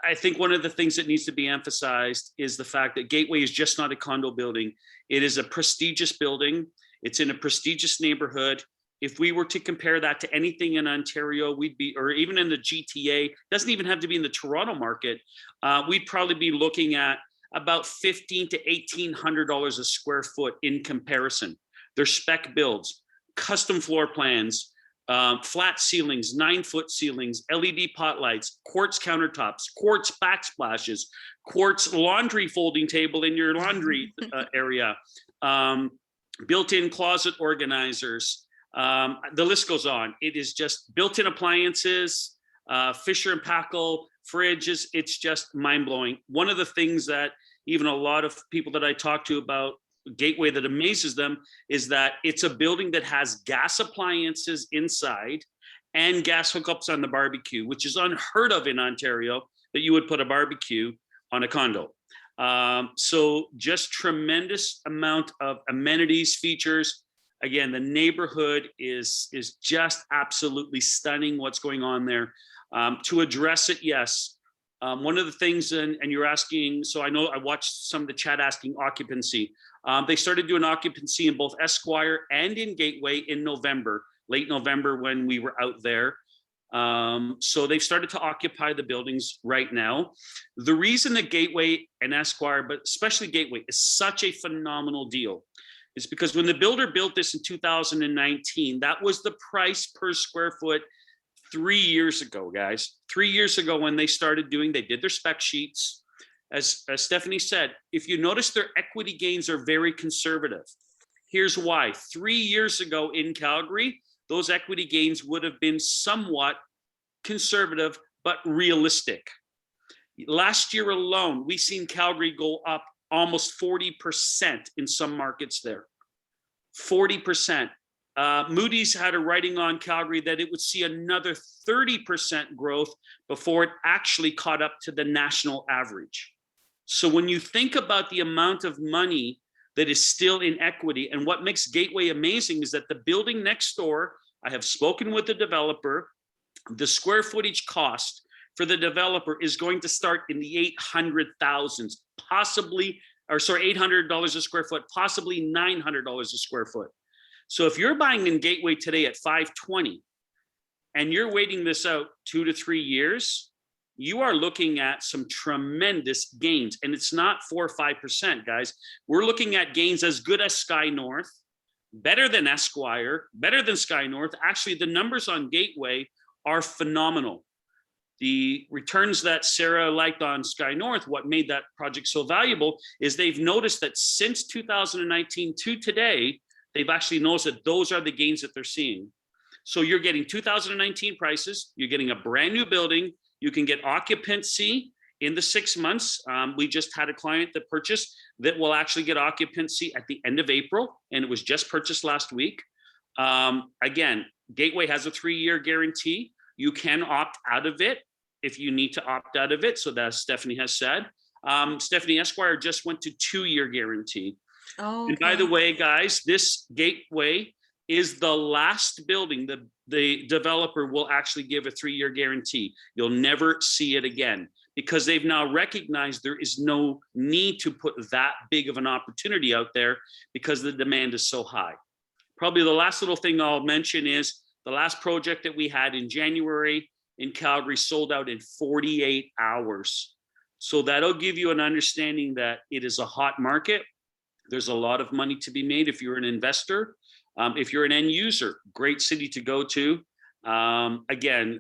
I think one of the things that needs to be emphasized is the fact that Gateway is just not a condo building. It is a prestigious building. It's in a prestigious neighborhood. If we were to compare that to anything in Ontario, we'd be, or even in the GTA, doesn't even have to be in the Toronto market, we'd probably be looking at about $1,500 to $1,800 a square foot in comparison. They're spec builds, custom floor plans, flat ceilings, 9-foot ceilings, LED pot lights, quartz countertops, quartz backsplashes, quartz laundry folding table in your laundry area, built-in closet organizers. The list goes on. It is just built-in appliances, Fisher and Paykel fridges. It's just mind-blowing. One of the things that even a lot of people that I talk to about Gateway that amazes them is that it's a building that has gas appliances inside and gas hookups on the barbecue, which is unheard of in Ontario, that you would put a barbecue on a condo. So just tremendous amount of amenities, features. Again, the neighborhood is just absolutely stunning what's going on there. To address it, yes. One of the things, and you're asking, so I know I watched some of the chat asking occupancy. They started doing occupancy in both Esquire and in Gateway in November, late November when we were out there. So they've started to occupy the buildings right now. The reason that Gateway and Esquire, but especially Gateway, is such a phenomenal deal is because when the builder built this in 2019, that was the price per square foot 3 years ago, guys. 3 years ago when they started doing, they did their spec sheets. As Stephanie said, if you notice, their equity gains are very conservative. Here's why. 3 years ago in Calgary, those equity gains would have been somewhat conservative, but realistic. Last year alone, we've seen Calgary go up almost 40% in some markets there. 40%. Moody's had a writing on Calgary that it would see another 30% growth before it actually caught up to the national average. So when you think about the amount of money that is still in equity, and what makes Gateway amazing is that the building next door, I have spoken with the developer, the square footage cost for the developer is going to start in the 800,000s, possibly, or sorry, $800 a square foot, possibly $900 a square foot. So if you're buying in Gateway today at 520 and you're waiting this out 2 to 3 years, you are looking at some tremendous gains. And it's not 4 or 5%, guys. We're looking at gains as good as Sky North, better than Esquire, better than Sky North. Actually, the numbers on Gateway are phenomenal. The returns that Sarah liked on Sky North, what made that project so valuable is they've noticed that since 2019 to today, they've actually noticed that those are the gains that they're seeing. So you're getting 2019 prices, you're getting a brand new building, you can get occupancy in the 6 months. We just had a client that purchased that will actually get occupancy at the end of April, and it was just purchased last week. Again, Gateway has a 3-year guarantee. You can opt out of it if you need to opt out of it. So that Stephanie has said. Stephanie, Esquire just went to 2-year guarantee. Oh, and by the way, guys, this Gateway is the last building that the developer will actually give a 3-year guarantee. You'll never see it again because they've now recognized there is no need to put that big of an opportunity out there because the demand is so high. Probably the last little thing I'll mention is the last project that we had in January in Calgary sold out in 48 hours. So that'll give you an understanding that it is a hot market. There's a lot of money to be made if you're an investor. If you're an end user, great city to go to. Again,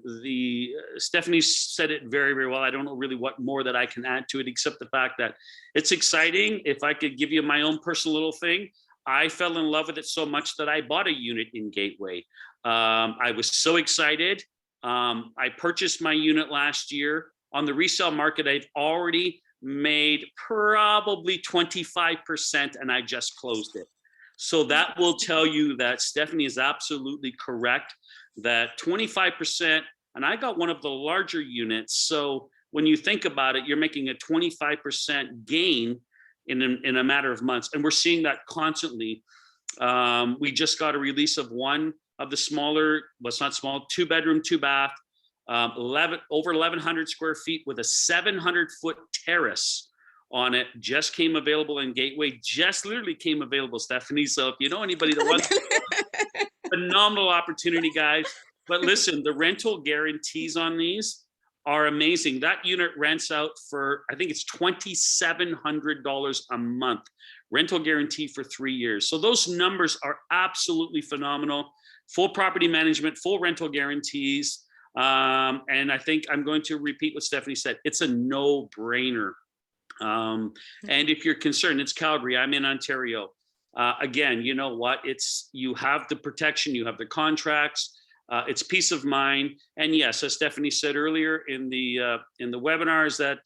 Stephanie said it very, very well. I don't know really what more that I can add to it, except the fact that it's exciting. If I could give you my own personal little thing, I fell in love with it so much that I bought a unit in Gateway. I was so excited. I purchased my unit last year. On the resale market, I've already made probably 25% and I just closed it. So that will tell you that Stephanie is absolutely correct, that 25%, and I got one of the larger units. So when you think about it, you're making a 25% gain in a matter of months. And we're seeing that constantly. We just got a release of one of the smaller, well, it's not small, 2-bedroom, 2-bath, over 1,100 square feet with a 700-foot terrace on it. Just came available in Gateway. Just literally came available, Stephanie. So if you know anybody that wants phenomenal opportunity, guys. But listen, the rental guarantees on these are amazing. That unit rents out for, I think it's $2,700 a month. Rental guarantee for 3 years. So those numbers are absolutely phenomenal. Full property management, full rental guarantees. And I think I'm going to repeat what Stephanie said. It's a no-brainer. And if you're concerned, it's Calgary. I'm in Ontario. Again, you know what? You have the protection, you have the contracts. It's peace of mind. And yes, as Stephanie said earlier in the webinars, that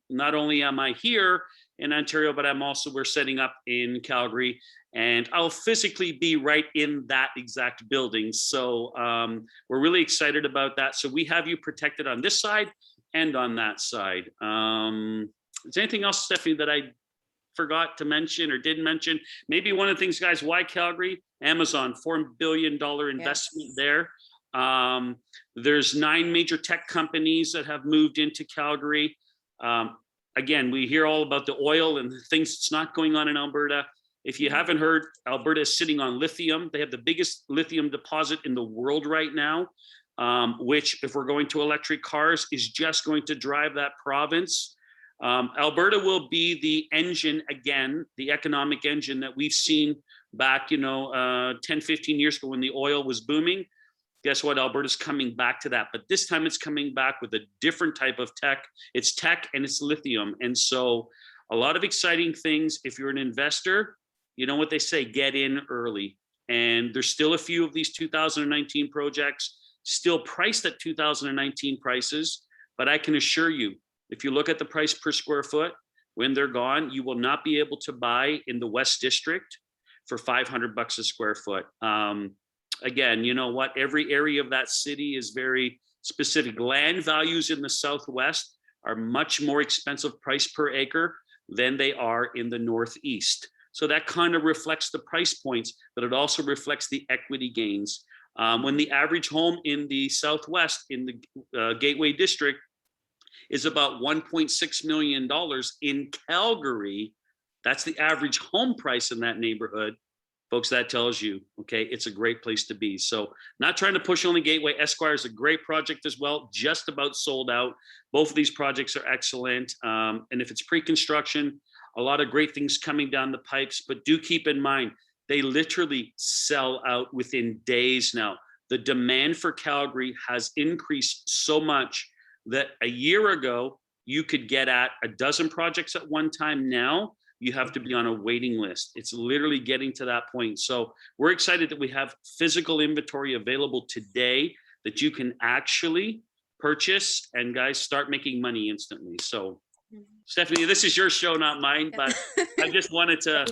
not only am I here in Ontario, but we're setting up in Calgary, and I'll physically be right in that exact building. So we're really excited about that. So we have you protected on this side and on that side. Is there anything else, Stephanie, that I forgot to mention or didn't mention. Maybe one of the things, guys, why Calgary? Amazon, $4 billion investment there. There's 9 major tech companies that have moved into Calgary. Again, we hear all about the oil and the things that's not going on in Alberta. If you haven't heard, Alberta is sitting on lithium. They have the biggest lithium deposit in the world right now, which, if we're going to electric cars, is just going to drive that province. Alberta will be the engine again, the economic engine that we've seen back, 10, 15 years ago when the oil was booming. Guess what? Alberta's coming back to that, but this time it's coming back with a different type of tech. It's tech and it's lithium. And so a lot of exciting things. If you're an investor, you know what they say, get in early. And there's still a few of these 2019 projects still priced at 2019 prices, but I can assure you, if you look at the price per square foot, when they're gone, you will not be able to buy in the West District for $500 a square foot. Again, you know what? Every area of that city is very specific. Land values in the Southwest are much more expensive price per acre than they are in the Northeast. So that kind of reflects the price points, but it also reflects the equity gains. When the average home in the Southwest, in the Gateway District, is about $1.6 million in Calgary, that's the average home price in that neighborhood. Folks, that tells you, okay, it's a great place to be. So not trying to push only Gateway. Esquire is a great project as well, just about sold out. Both of these projects are excellent. And if it's pre-construction, a lot of great things coming down the pipes, but do keep in mind, they literally sell out within days now. The demand for Calgary has increased so much that a year ago, you could get at a dozen projects at one time. Now, you have to be on a waiting list. It's literally getting to that point. So we're excited that we have physical inventory available today that you can actually purchase and, guys, start making money instantly. So Stephanie, this is your show, not mine, but I just wanted to,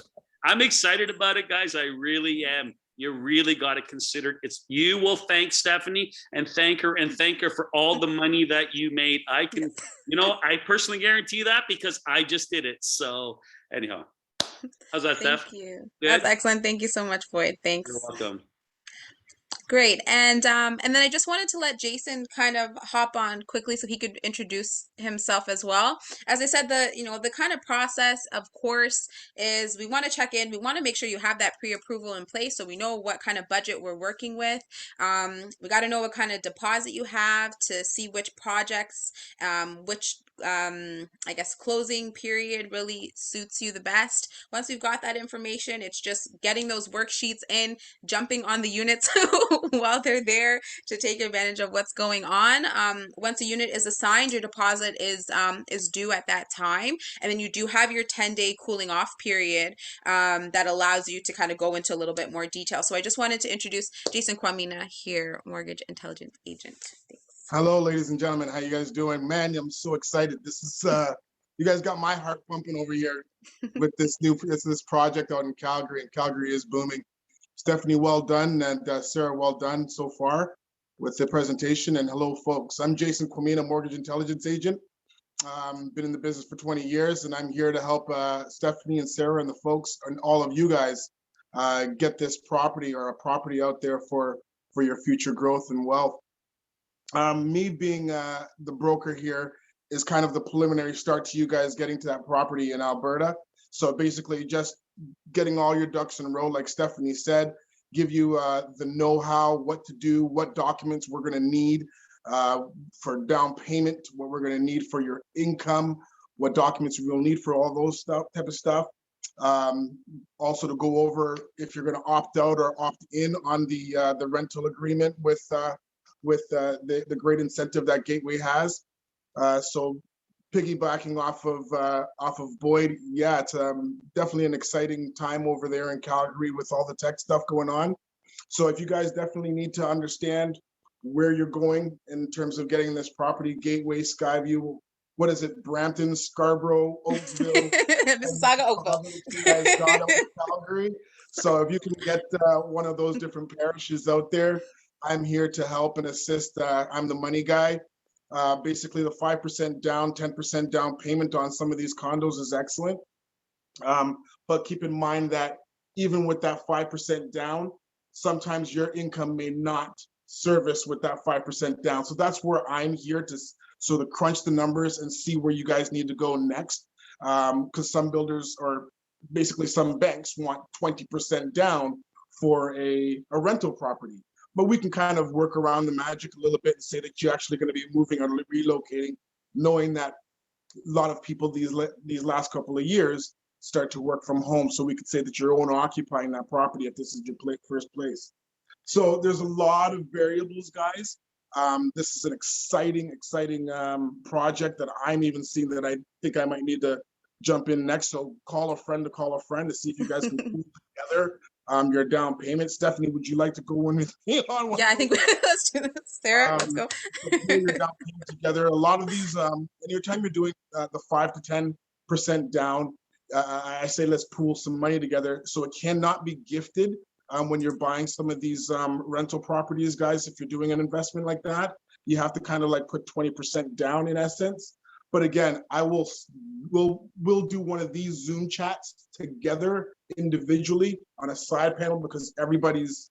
I'm excited about it, guys. I really am. You really got to consider it. You will thank Stephanie and thank her for all the money that you made. I can, I personally guarantee that because I just did it. So anyhow, how's that, Steph? Thank you. Good? That's excellent. Thank you so much, Boyd. Thanks. You're welcome. Great. And then I just wanted to let Jason kind of hop on quickly so he could introduce himself as well. As I said, the kind of process, of course, is we want to check in. We want to make sure you have that pre-approval in place so we know what kind of budget we're working with. We got to know what kind of deposit you have to see which projects, which I guess closing period really suits you the best. Once we've got that information, it's just getting those worksheets in, jumping on the units while they're there to take advantage of what's going on. Once a unit is assigned, your deposit is due at that time, and then you do have your 10-day cooling off period that allows you to kind of go into a little bit more detail. So I just wanted to introduce Jason Kwamina here, mortgage intelligence agent. Thanks. Hello, ladies and gentlemen. How you guys doing? Man, I'm so excited. This is you guys got my heart pumping over here with this project out in Calgary, and Calgary is booming. Stephanie, well done, and Sarah, well done so far with the presentation. And hello, folks. I'm Jason Kwamina, mortgage intelligence agent. Been in the business for 20 years, and I'm here to help Stephanie and Sarah and the folks and all of you guys get this property or a property out there for your future growth and wealth. Me being the broker here is kind of the preliminary start to you guys getting to that property in Alberta. So basically just getting all your ducks in a row, like Stephanie said, give you the know-how, what to do, what documents we're going to need for down payment, what we're going to need for your income, what documents we'll need for all those type of stuff. Also to go over if you're going to opt out or opt in on the rental agreement with the great incentive that Gateway has. So piggybacking off of Boyd, yeah, it's definitely an exciting time over there in Calgary with all the tech stuff going on. So if you guys definitely need to understand where you're going in terms of getting this property, Gateway, Skyview, what is it, Brampton, Scarborough, Oakville, Mississauga, Oakville. You guys got out in Calgary. So if you can get one of those different parishes out there, I'm here to help and assist. I'm the money guy. Basically, the 5% down, 10% down payment on some of these condos is excellent. But keep in mind that even with that 5% down, sometimes your income may not service with that 5% down. So that's where I'm here to sort of crunch the numbers and see where you guys need to go next. Because some builders, or basically some banks, want 20% down for a rental property. But we can kind of work around the magic a little bit and say that you're actually going to be moving or relocating, knowing that a lot of people these last couple of years start to work from home. So we could say that you're owner occupying that property if this is your first place. So there's a lot of variables, guys. This is an exciting project that I'm even seeing that I think I might need to jump in next. So call a friend to see if you guys can pull together your down payment. Stephanie, would you like to go in with me on one? Yeah, I think let's do this. Sarah, let's go. Pull your down payment together. A lot of these, anytime you're doing the 5 to 10% down, I say let's pool some money together. So it cannot be gifted when you're buying some of these rental properties, guys. If you're doing an investment like that, you have to kind of like put 20% down in essence. But again, we'll do one of these Zoom chats together individually on a side panel, because everybody's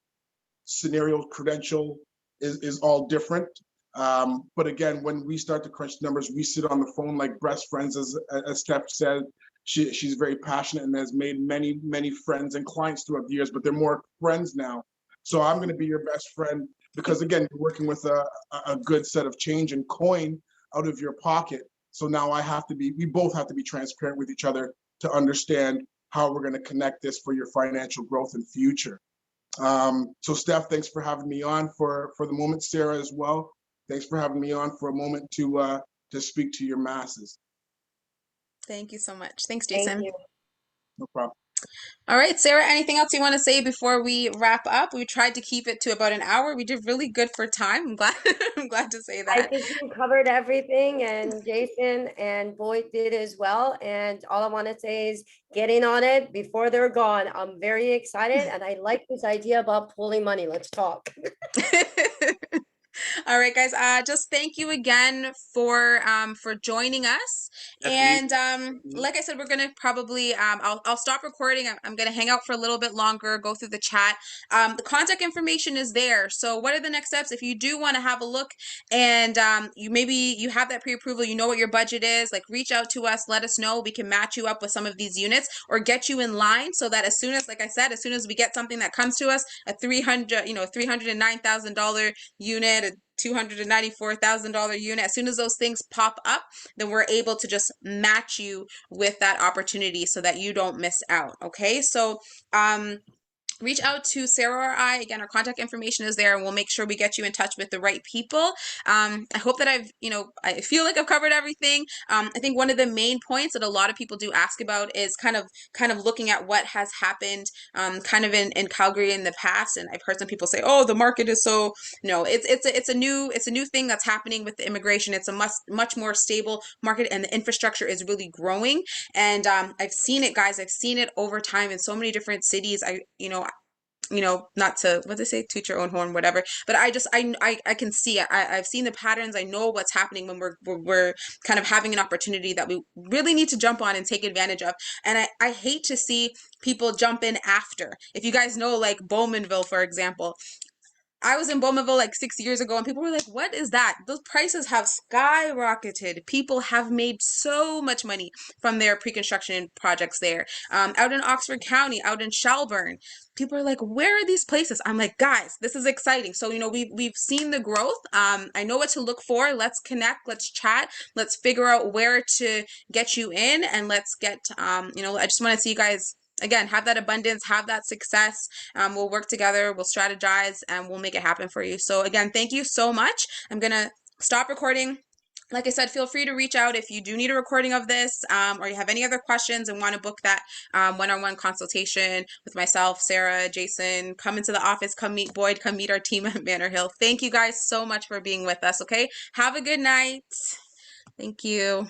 scenario credential is all different. But again, when we start to crunch numbers, we sit on the phone like best friends, as Steph said. She's very passionate and has made many friends and clients throughout the years, but they're more friends now. So I'm going to be your best friend, because again, you're working with a good set of change and coin out of your pocket. So now we both have to be transparent with each other to understand how we're going to connect this for your financial growth and future. So Steph, thanks for having me on for the moment. Sarah as well. Thanks for having me on for a moment to speak to your masses. Thank you so much. Thanks, Thank Jason. you. No problem. All right, Sarah, anything else you want to say before we wrap up? We tried to keep it to about an hour. We did really good for time. I'm glad I'm glad to say I that. think you covered everything, and Jason and Boyd did as well. And all I want to say is get in on it before they're gone. I'm very excited, and I like this idea about pooling money. Let's talk. All right, guys. Just thank you again for joining us. And like I said, we're gonna probably I'll stop recording. I'm gonna hang out for a little bit longer, go through the chat. The contact information is there. So what are the next steps? If you do want to have a look, and you have that pre-approval, you know what your budget is, like reach out to us, let us know. We can match you up with some of these units or get you in line, so that as soon as, like I said, as soon as we get something that comes to us, a $309,000 unit, a $294,000 unit, as soon as those things pop up, then we're able to just match you with that opportunity so that you don't miss out. Okay, so reach out to Sarah or I. Again, our contact information is there, and we'll make sure we get you in touch with the right people. I hope that I feel like I've covered everything. I think one of the main points that a lot of people do ask about is kind of looking at what has happened kind of in Calgary in the past. And I've heard some people say, oh, the market is so, no, it's a new thing that's happening with the immigration. It's a much more stable market, and the infrastructure is really growing. And I've seen it, guys. I've seen it over time in so many different cities. Not to, what they say, toot your own horn, whatever, but I can see it. I've seen the patterns. I know what's happening when we're kind of having an opportunity that we really need to jump on and take advantage of. And I hate to see people jump in after. If you guys know, like Bowmanville, for example, I was in Bowmanville like 6 years ago, and people were like, what is that? Those prices have skyrocketed. People have made so much money from their pre-construction projects there. Out in Oxford County, out in Shelburne, people are like, where are these places? I'm like, guys, this is exciting. So, we've seen the growth. I know what to look for. Let's connect. Let's chat. Let's figure out where to get you in, and let's get, I just want to see you guys, again, have that abundance, have that success. We'll work together, we'll strategize, and we'll make it happen for you. So again, thank you so much. I'm gonna stop recording. Like I said, feel free to reach out if you do need a recording of this, or you have any other questions and want to book that one-on-one consultation with myself, Sarah, Jason. Come into the office, come meet Boyd, come meet our team at Manor Hill. Thank you guys so much for being with us, okay? Have a good night. Thank you.